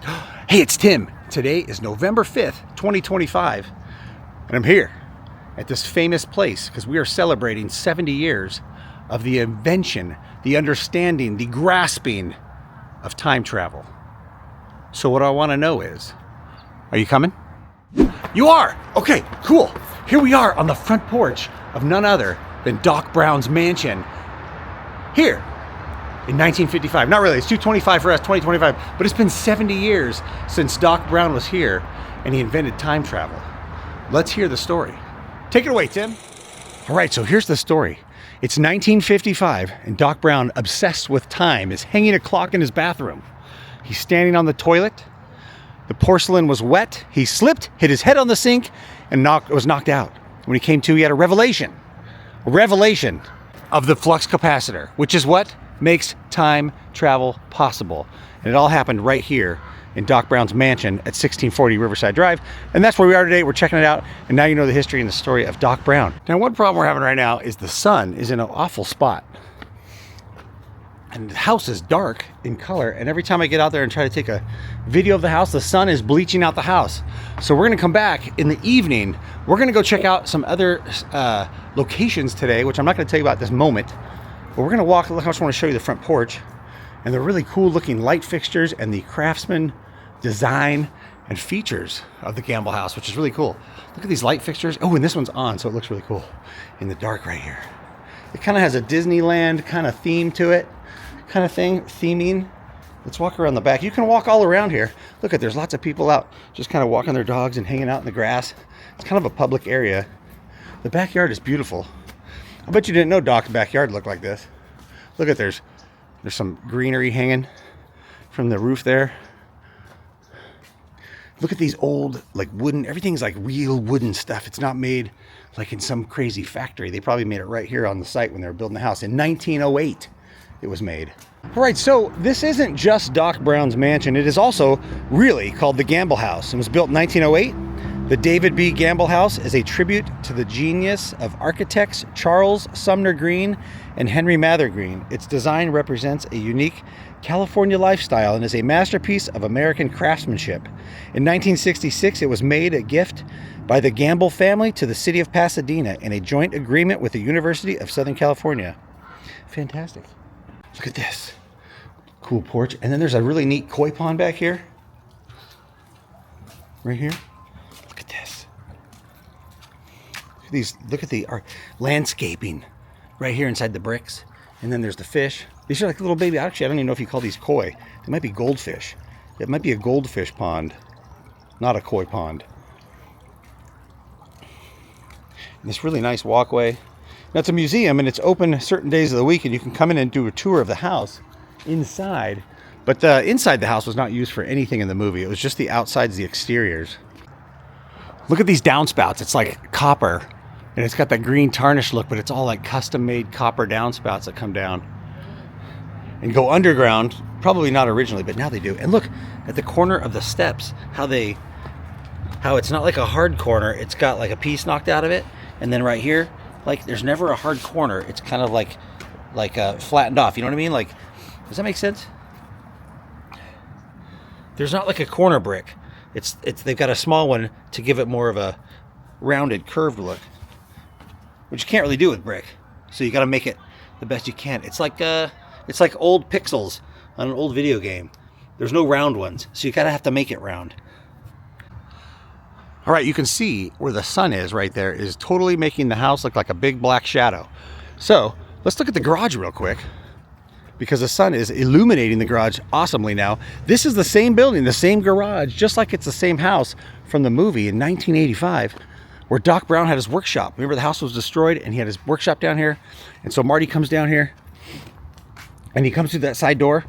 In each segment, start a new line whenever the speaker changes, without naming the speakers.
Hey, it's Tim. Today is November 5th, 2025, and I'm here at this famous place because we are celebrating 70 years of the invention, the understanding, the grasping of time travel. So what I want to know is, are you coming? You are? Okay, cool. Here we are on the front porch of none other than Doc Brown's mansion here in 1955. Not really, it's 225 for us, 2025, but it's been 70 years since Doc Brown was here and he invented time travel. Let's hear the story. Take it away, Tim. All right, so here's the story. It's 1955 and Doc Brown, obsessed with time, is hanging a clock in his bathroom. He's standing on the toilet. The porcelain was wet. He slipped, hit his head on the sink, and was knocked out. When he came to, he had a revelation of the flux capacitor, which is what makes time travel possible. And it all happened right here in Doc Brown's mansion at 1640 Riverside Drive. And that's where we are today. We're checking it out. And now you know the history and the story of Doc Brown. Now, one problem we're having right now is the sun is in an awful spot. And the house is dark in color. And every time I get out there and try to take a video of the house, the sun is bleaching out the house. So we're gonna come back in the evening. We're gonna go check out some other locations today, which I'm not gonna tell you about this moment. But we're gonna walk. Look, I just want to show you the front porch and the really cool looking light fixtures and the craftsman design and features of the Gamble house, which is really cool. Look at these light fixtures. Oh, and this one's on, so it looks really cool in the dark right here. It kind of has a Disneyland kind of theme to it, kind of theming. Let's walk around the back. You can walk all around here. Look at, there's lots of people out just kind of walking their dogs and hanging out in the grass. It's kind of a public area. The backyard is beautiful. I bet you didn't know Doc's backyard looked like this. Look at, there's some greenery hanging from the roof there. Look at these old, like wooden, everything's like real wooden stuff. It's not made like in some crazy factory. They probably made it right here on the site when they were building the house. In 1908, it was made. All right, so this isn't just Doc Brown's mansion. It is also really called the Gamble House. It was built in 1908. The David B. Gamble House is a tribute to the genius of architects Charles Sumner Green and Henry Mather Green. Its design represents a unique California lifestyle and is a masterpiece of American craftsmanship. In 1966, it was made a gift by the Gamble family to the city of Pasadena in a joint agreement with the University of Southern California. Fantastic. Look at this. Cool porch. And then there's a really neat koi pond back here. Right here. Look at this. Look at the landscaping right here inside the bricks. And then there's the fish. These are like little baby. Actually, I don't even know if you call these koi. They might be goldfish. It might be a goldfish pond, not a koi pond. And this really nice walkway. Now, it's a museum and it's open certain days of the week, and you can come in and do a tour of the house inside. But the inside the house was not used for anything in the movie. It was just the outsides, the exteriors. Look at these downspouts. It's like copper, and it's got that green tarnish look, but it's all like custom-made copper downspouts that come down and go underground. Probably not originally, but now they do. And look at the corner of the steps, how it's not like a hard corner. It's got like a piece knocked out of it, and then right here, like there's never a hard corner. It's kind of like flattened off. You know what I mean? Like, does that make sense? There's not like a corner brick. They've got a small one to give it more of a rounded, curved look, which you can't really do with brick. So you got to make it the best you can. It's like old pixels on an old video game. There's no round ones, so you gotta have to make it round. All right, you can see where the sun is right there is totally making the house look like a big black shadow. So let's look at the garage real quick, because the sun is illuminating the garage awesomely now. This is the same building, the same garage, just like it's the same house from the movie in 1985, where Doc Brown had his workshop. Remember, the house was destroyed and he had his workshop down here. And so Marty comes down here and he comes through that side door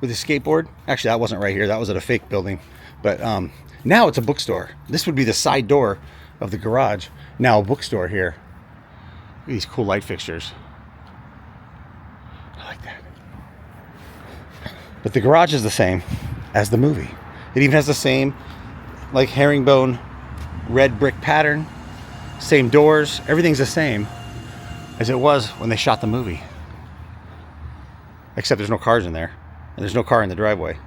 with his skateboard. Actually, that wasn't right here. That was at a fake building. But now it's a bookstore. This would be the side door of the garage. Now a bookstore here. Look at these cool light fixtures. I like that. But the garage is the same as the movie. It even has the same like herringbone red brick pattern. Same doors. Everything's the same as it was when they shot the movie. Except there's no cars in there. And there's no car in the driveway.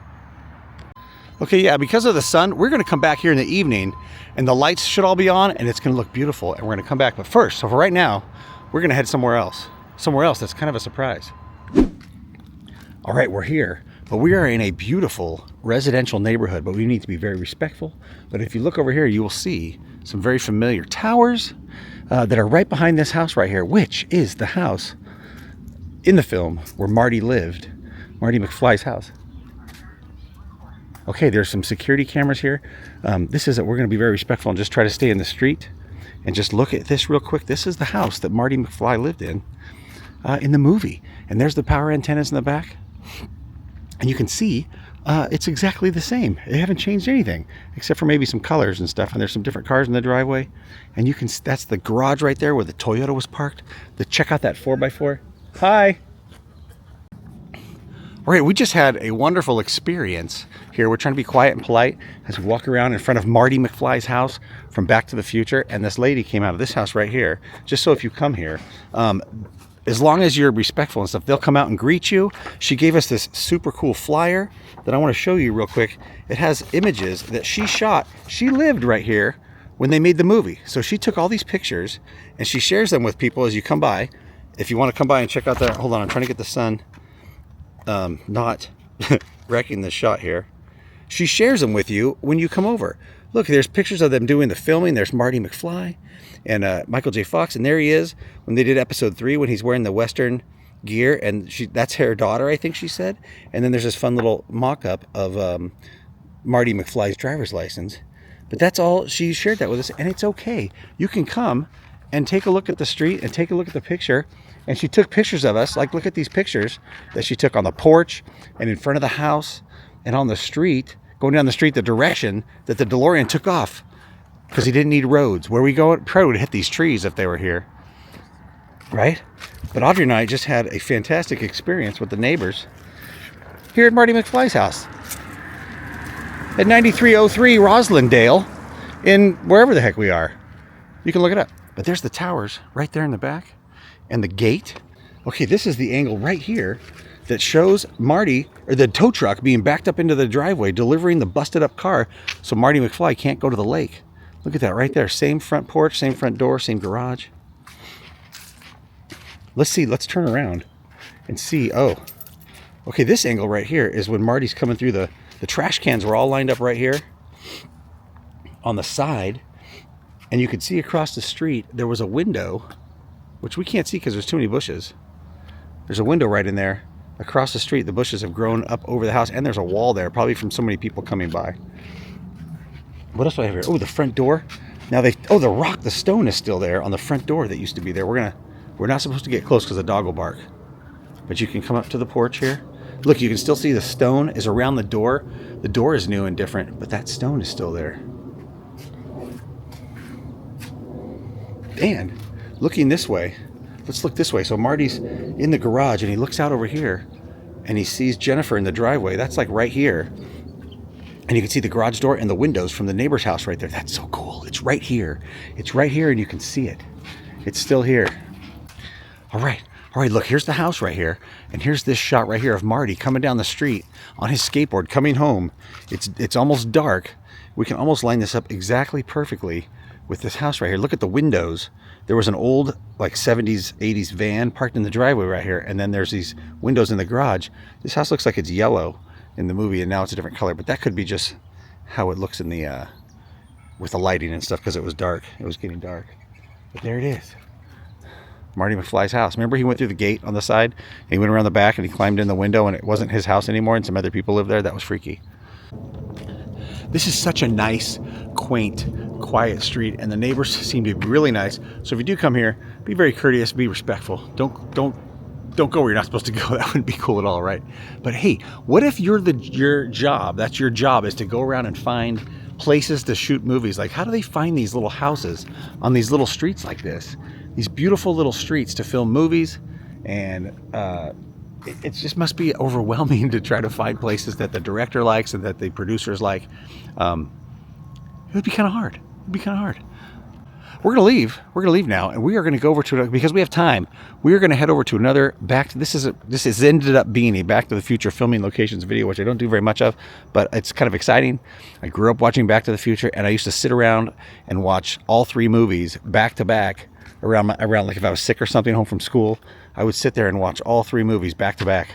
Okay, yeah, because of the sun, we're gonna come back here in the evening and the lights should all be on and it's gonna look beautiful and we're gonna come back. But first, so for right now, we're gonna head somewhere else. Somewhere else that's kind of a surprise. All right, we're here, but we are in a beautiful residential neighborhood, but we need to be very respectful. But if you look over here, you will see some very familiar towers that are right behind this house right here, which is the house in the film where Marty lived, Marty McFly's house. Okay, there's some security cameras here. We're gonna be very respectful and just try to stay in the street and just look at this real quick. This is the house that Marty McFly lived in the movie. And there's the power antennas in the back. And you can see it's exactly the same. They haven't changed anything except for maybe some colors and stuff. And there's some different cars in the driveway. And you can, that's the garage right there where the Toyota was parked. Check out that 4x4. Hi. All right, we just had a wonderful experience here. We're trying to be quiet and polite as we walk around in front of Marty McFly's house from Back to the Future. And this lady came out of this house right here. Just so if you come here, as long as you're respectful and stuff, they'll come out and greet you. She gave us this super cool flyer that I want to show you real quick. It has images that she shot. She lived right here when they made the movie. So she took all these pictures and she shares them with people as you come by. If you want to come by and check out that, hold on, I'm trying to get the sun not wrecking the shot here. She shares them with you when you come over. Look, there's pictures of them doing the filming. There's Marty McFly and Michael J. Fox, and there he is when they did episode 3 when he's wearing the Western gear, and that's her daughter, I think she said. And then there's this fun little mock-up of Marty McFly's driver's license. But that's all, she shared that with us, and it's okay. You can come and take a look at the street and take a look at the picture. And she took pictures of us, like look at these pictures that she took on the porch and in front of the house and on the street, going down the street the direction that the DeLorean took off because he didn't need roads. Where we go, probably would hit these trees if they were here, right? But Audrey and I just had a fantastic experience with the neighbors here at Marty McFly's house at 9303 Roslindale in wherever the heck we are. You can look it up. But there's the towers right there in the back. And the gate. Okay, this is the angle right here that shows Marty, or the tow truck, being backed up into the driveway, delivering the busted up car so Marty McFly can't go to the lake. Look at that right there. Same front porch, same front door, same garage. Let's see, let's turn around and see. Oh, okay, this angle right here is when Marty's coming through the trash cans were all lined up right here on the side. And you could see across the street, there was a window, which we can't see because there's too many bushes. There's a window right in there. Across the street, the bushes have grown up over the house, and there's a wall there, probably from so many people coming by. What else do I have here? Oh, the front door. Now the stone is still there on the front door that used to be there. We're not supposed to get close because the dog will bark. But you can come up to the porch here. Look, you can still see the stone is around the door. The door is new and different, but that stone is still there. And looking this way, let's look this way. So Marty's in the garage and he looks out over here and he sees Jennifer in the driveway. That's like right here. And you can see the garage door and the windows from the neighbor's house right there. That's so cool. It's right here. It's right here and you can see it. It's still here. All right, look, here's the house right here. And here's this shot right here of Marty coming down the street on his skateboard, coming home. It's almost dark. We can almost line this up exactly perfectly with this house right here. Look at the windows. There was an old like 70s, 80s van parked in the driveway right here. And then there's these windows in the garage. This house looks like it's yellow in the movie and now it's a different color, but that could be just how it looks in the, with the lighting and stuff because it was dark. It was getting dark. But there it is. Marty McFly's house. Remember he went through the gate on the side and he went around the back and he climbed in the window and it wasn't his house anymore and some other people lived there? That was freaky. This is such a nice, quaint, quiet street, and the neighbors seem to be really nice. So if you do come here, be very courteous, be respectful. Don't go where you're not supposed to go. That wouldn't be cool at all, right? But hey, what if your job is to go around and find places to shoot movies? Like, how do they find these little houses on these little streets like this? These beautiful little streets to film movies, and it just must be overwhelming to try to find places that the director likes and that the producers like. It would be kind of hard. we're gonna leave. We're gonna leave now, and we are gonna go over to, because we have time. We are gonna head over to another this is ended up being a Back to the Future filming locations video, which I don't do very much of, but it's kind of exciting. I grew up watching Back to the Future, and I used to sit around and watch all 3 movies back to back around like if I was sick or something home from school, I would sit there and watch all 3 movies back to back.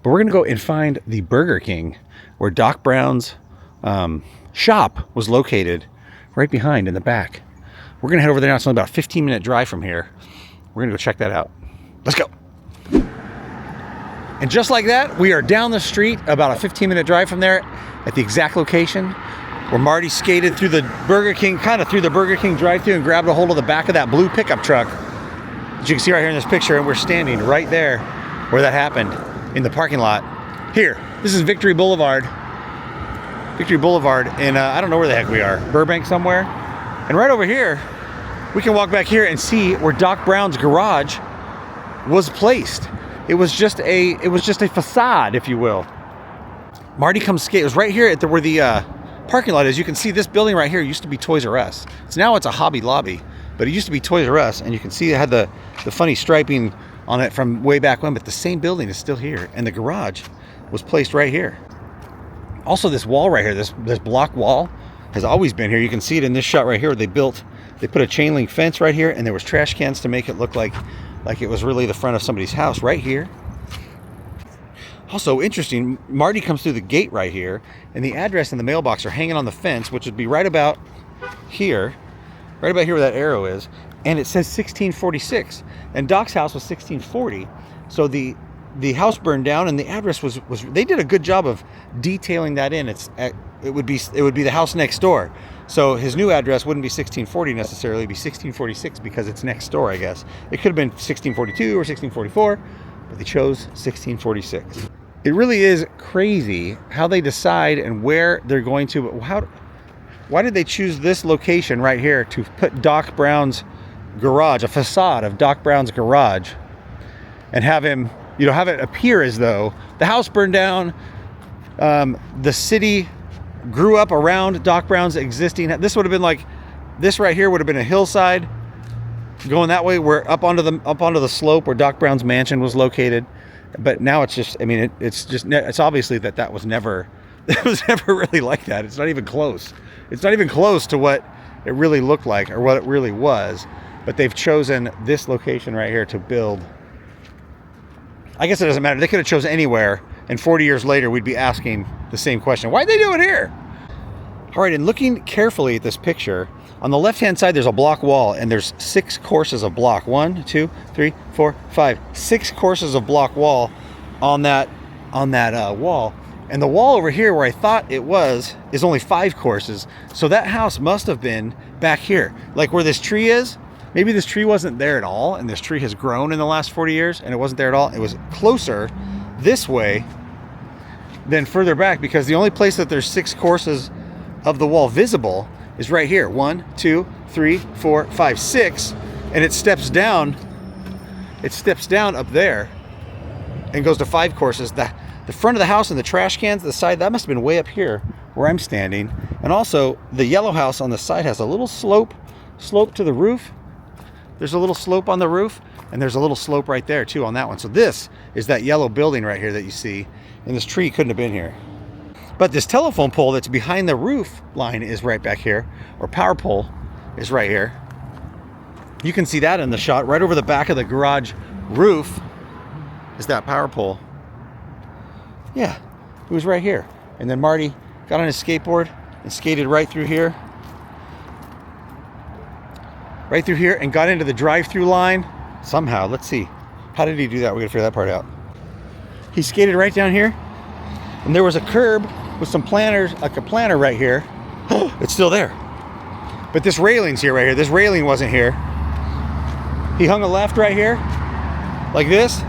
But we're gonna go and find the Burger King where Doc Brown's shop was located, right behind in the back. We're gonna head over there now. It's only about a 15-minute drive from here. We're gonna go check that out. Let's go. And just like that, we are down the street, about a 15-minute drive from there, at the exact location where Marty skated through the Burger King, kind of through the Burger King drive-thru, and grabbed a hold of the back of that blue pickup truck, as you can see right here in this picture, and we're standing right there where that happened, in the parking lot. Here, this is Victory Boulevard. Victory Boulevard, and I don't know where the heck we are, Burbank somewhere. And right over here, we can walk back here and see where Doc Brown's garage was placed. It was just a facade, if you will. Marty comes skate. It was right here at where the parking lot is. You can see this building right here used to be Toys R Us. So now it's a Hobby Lobby, but it used to be Toys R Us, and you can see it had the funny striping on it from way back when, but the same building is still here, and the garage was placed right here. Also, this wall right here, this block wall, has always been here. You can see it in this shot right here where they put a chain link fence right here, and there was trash cans to make it look like it was really the front of somebody's house right here. Also interesting, Marty comes through the gate right here, and the address and the mailbox are hanging on the fence, which would be right about here where that arrow is, and it says 1646, and Doc's house was 1640. So the house burned down, and the address was they did a good job of detailing that in. It would be the house next door. So his new address wouldn't be 1640 necessarily, it'd be 1646 because it's next door, I guess. It could have been 1642 or 1644, but they chose 1646. It really is crazy how they decide and where they're going to. Why did they choose this location right here to put Doc Brown's garage, a facade of Doc Brown's garage, and have him, have it appear as though the house burned down, the city grew up around Doc Brown's existing. This would have been like, this right here would have been a hillside going that way, where up onto the slope where Doc Brown's mansion was located. But now it's just, it's obviously that was never, it was never really like that. It's not even close. It's not even close to what it really looked like or what it really was. But they've chosen this location right here to build. I guess it doesn't matter. They could have chosen anywhere, and 40 years later, we'd be asking the same question. Why'd they do it here? All right, and looking carefully at this picture, on the left-hand side, there's a block wall, and there's 6 courses of block. 1, 2, 3, 4, 5. 6 courses of block wall on that wall. And the wall over here, where I thought it was, is only 5 courses. So that house must have been back here, like where this tree is. Maybe this tree wasn't there at all, and this tree has grown in the last 40 years, and it wasn't there at all. It was closer this way than further back, because the only place that there's 6 courses of the wall visible is right here. 1, 2, 3, 4, 5, 6, and it steps down. It steps down up there and goes to 5 courses. The front of the house and the trash cans, the side, that must have been way up here where I'm standing. And also, the yellow house on the side has a little slope to the roof. There's a little slope on the roof, and there's a little slope right there too on that one. So this is that yellow building right here that you see, and this tree couldn't have been here. But this telephone pole that's behind the roof line is right back here, or power pole is right here. You can see that in the shot. Right over the back of the garage roof is that power pole. Yeah, it was right here. And then Marty got on his skateboard and skated right through here. Right through here, and got into the drive-through line somehow. Let's see. How did he do that? We're gonna figure that part out. He skated right down here, and there was a curb with some planters, like a planter right here. It's still there. But this railing's here right here. This railing wasn't here. He hung a left right here, like this.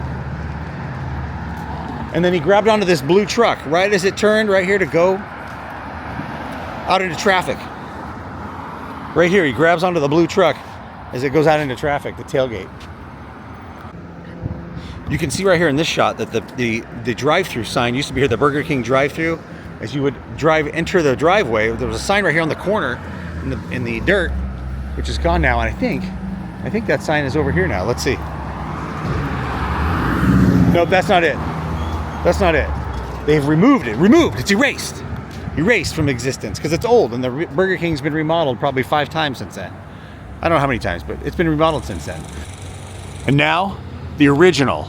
And then he grabbed onto this blue truck right as it turned right here to go out into traffic. Right here, he grabs onto the blue truck as it goes out into traffic, the tailgate. You can see right here in this shot that the drive-through sign used to be here, the Burger King drive-through. As you would enter the driveway, there was a sign right here on the corner in the dirt which is gone now. And I think that sign is over here now. Let's see. Nope, that's not it. That's not it. They've removed it. Removed. It's erased. Erased from existence because it's old, and the Burger King's been remodeled probably 5 times since then. I don't know how many times, but it's been remodeled since then. And now, the original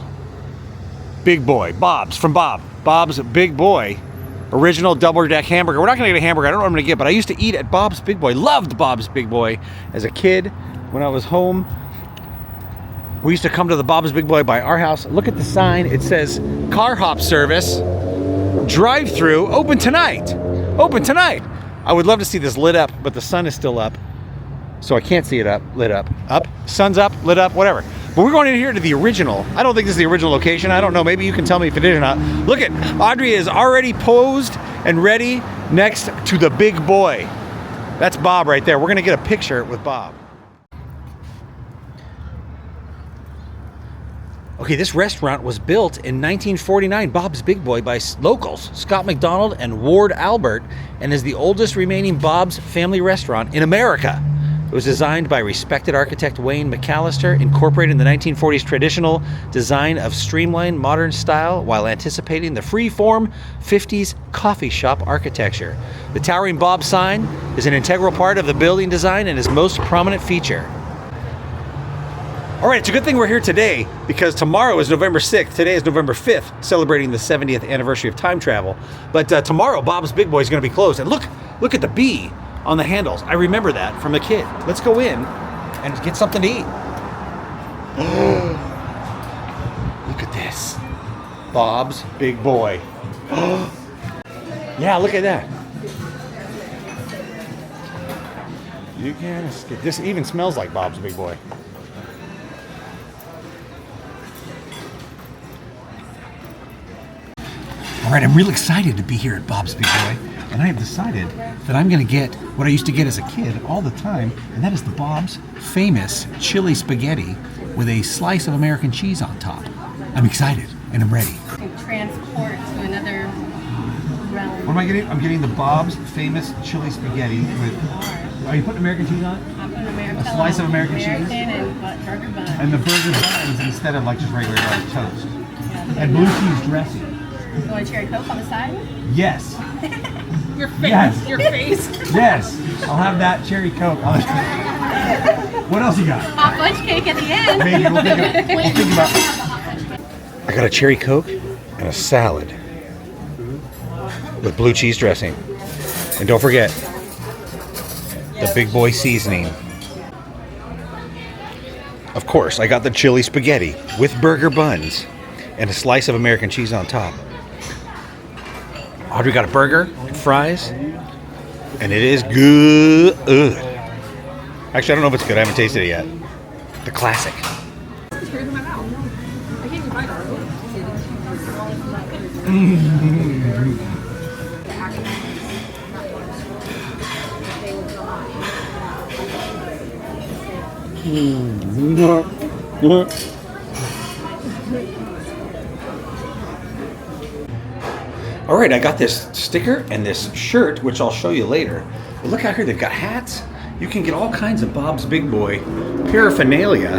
Big Boy, Bob's from Bob. Bob's Big Boy, original double-deck hamburger. We're not gonna get a hamburger, I don't know what I'm gonna get, but I used to eat at Bob's Big Boy. Loved Bob's Big Boy as a kid when I was home. We used to come to the Bob's Big Boy by our house. Look at the sign, it says car hop service, drive-through, open tonight. Open tonight. I would love to see this lit up, but the sun is still up, so I can't see it lit up. Sun's up, lit up, whatever. But we're going in here to the original. I don't think this is the original location. I don't know, maybe you can tell me if it is or not. Look at, Audrey is already posed and ready next to the Big Boy. That's Bob right there. We're gonna get a picture with Bob. Okay, this restaurant was built in 1949, Bob's Big Boy, by locals, Scott McDonald and Ward Albert, and is the oldest remaining Bob's family restaurant in America. It was designed by respected architect Wayne McAllister, incorporating the 1940s traditional design of streamlined modern style while anticipating the free-form 50s coffee shop architecture. The towering Bob sign is an integral part of the building design and its most prominent feature. All right, it's a good thing we're here today because tomorrow is November 6th. Today is November 5th, celebrating the 70th anniversary of time travel. But tomorrow, Bob's Big Boy is going to be closed. And look at the bee on the handles. I remember that from a kid. Let's go in and get something to eat. Look at this. Bob's Big Boy. Yeah, look at that. You can't escape. This even smells like Bob's Big Boy. All right, I'm real excited to be here at Bob's Big Boy, and I have decided that I'm going to get what I used to get as a kid all the time, and that is the Bob's famous chili spaghetti with a slice of American cheese on top. I'm excited, and I'm ready.
Transport to another realm.
What am I getting? I'm getting the Bob's famous chili spaghetti with... Are you putting American cheese on it?
I'm putting American,
a slice of American cheese?
and burger buns.
And the burger buns instead of like just regular toast. Yeah, and blue cheese dressing.
You want a cherry Coke on the side?
Yes.
Your face.
Yes.
Your face.
Yes. I'll have that cherry Coke. What else you got?
Hot fudge cake at the end.
Maybe we'll think about. I got a cherry Coke and a salad with blue cheese dressing. And don't forget the Big Boy seasoning. Of course, I got the chili spaghetti with burger buns and a slice of American cheese on top. Audrey got a burger, fries, and it is good. Actually, I don't know if it's good. I haven't tasted it yet. The classic. All right, I got this sticker and this shirt, which I'll show you later. But look out here, they've got hats. You can get all kinds of Bob's Big Boy paraphernalia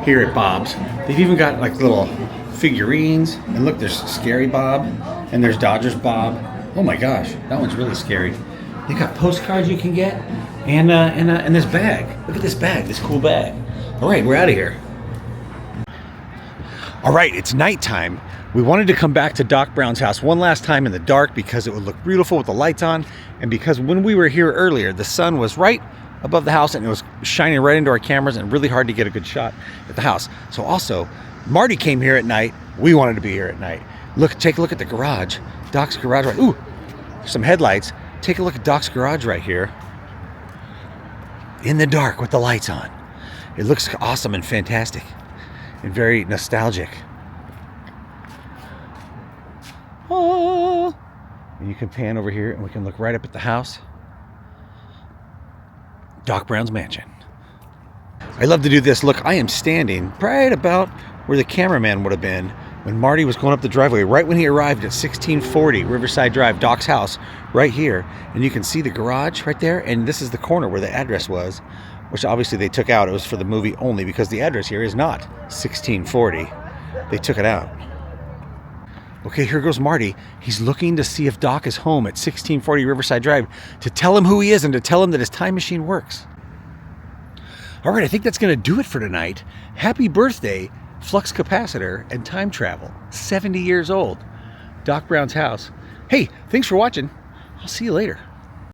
here at Bob's. They've even got like little figurines. And look, there's Scary Bob and there's Dodgers Bob. Oh my gosh, that one's really scary. They got postcards you can get and this bag. Look at this bag, this cool bag. All right, we're out of here. All right, it's nighttime. We wanted to come back to Doc Brown's house one last time in the dark because it would look beautiful with the lights on, and because when we were here earlier, the sun was right above the house and it was shining right into our cameras and really hard to get a good shot at the house. So also, Marty came here at night. We wanted to be here at night. Look, take a look at the garage. Doc's garage right, ooh, some headlights. Take a look at Doc's garage right here. In the dark with the lights on. It looks awesome and fantastic and very nostalgic. Oh. And you can pan over here and we can look right up at the house. Doc Brown's mansion. I love to do this. Look, I am standing right about where the cameraman would have been when Marty was going up the driveway, right when he arrived at 1640 Riverside Drive, Doc's house, right here. And you can see the garage right there. And this is the corner where the address was. which obviously they took out. It was for the movie only because the address here is not 1640. They took it out. Okay, here goes Marty. He's looking to see if Doc is home at 1640 Riverside Drive to tell him who he is and to tell him that his time machine works. All right, I think that's going to do it for tonight. Happy birthday, Flux Capacitor and Time Travel. 70 years old. Doc Brown's house. Hey, thanks for watching. I'll see you later.